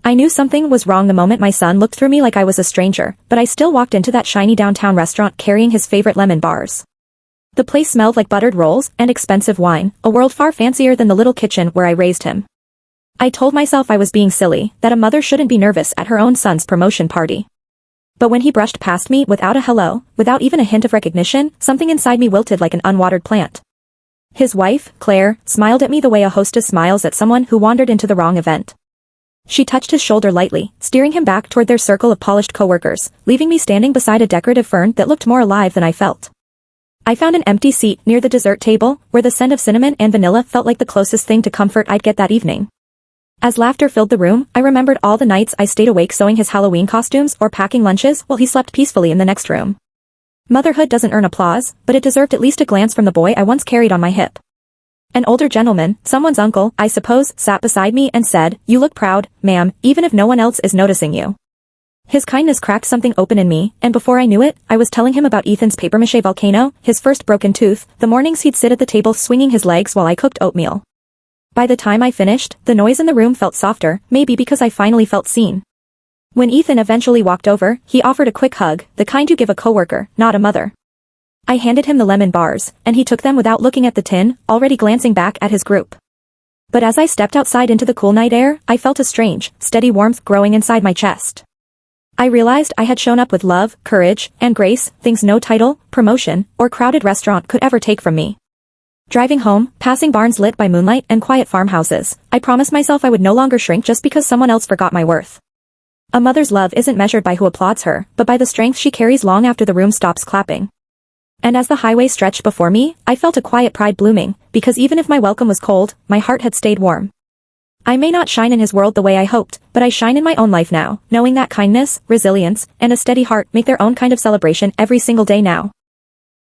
I knew something was wrong the moment my son looked through me like I was a stranger, but I still walked into that shiny downtown restaurant carrying his favorite lemon bars. The place smelled like buttered rolls and expensive wine, a world far fancier than the little kitchen where I raised him. I told myself I was being silly, that a mother shouldn't be nervous at her own son's promotion party. But when he brushed past me without a hello, without even a hint of recognition, something inside me wilted like an unwatered plant. His wife, Claire, smiled at me the way a hostess smiles at someone who wandered into the wrong event. She touched his shoulder lightly, steering him back toward their circle of polished coworkers, leaving me standing beside a decorative fern that looked more alive than I felt. I found an empty seat near the dessert table, where the scent of cinnamon and vanilla felt like the closest thing to comfort I'd get that evening. As laughter filled the room, I remembered all the nights I stayed awake sewing his Halloween costumes or packing lunches while he slept peacefully in the next room. Motherhood doesn't earn applause, but it deserved at least a glance from the boy I once carried on my hip. An older gentleman, someone's uncle, I suppose, sat beside me and said, "You look proud, ma'am, even if no one else is noticing you." His kindness cracked something open in me, and before I knew it, I was telling him about Ethan's papier-mâché volcano, his first broken tooth, the mornings he'd sit at the table swinging his legs while I cooked oatmeal. By the time I finished, the noise in the room felt softer, maybe because I finally felt seen. When Ethan eventually walked over, he offered a quick hug, the kind you give a coworker, not a mother. I handed him the lemon bars, and he took them without looking at the tin, already glancing back at his group. But as I stepped outside into the cool night air, I felt a strange, steady warmth growing inside my chest. I realized I had shown up with love, courage, and grace, things no title, promotion, or crowded restaurant could ever take from me. Driving home, passing barns lit by moonlight and quiet farmhouses, I promised myself I would no longer shrink just because someone else forgot my worth. A mother's love isn't measured by who applauds her, but by the strength she carries long after the room stops clapping. And as the highway stretched before me, I felt a quiet pride blooming, because even if my welcome was cold, my heart had stayed warm. I may not shine in his world the way I hoped, but I shine in my own life now, knowing that kindness, resilience, and a steady heart make their own kind of celebration every single day now.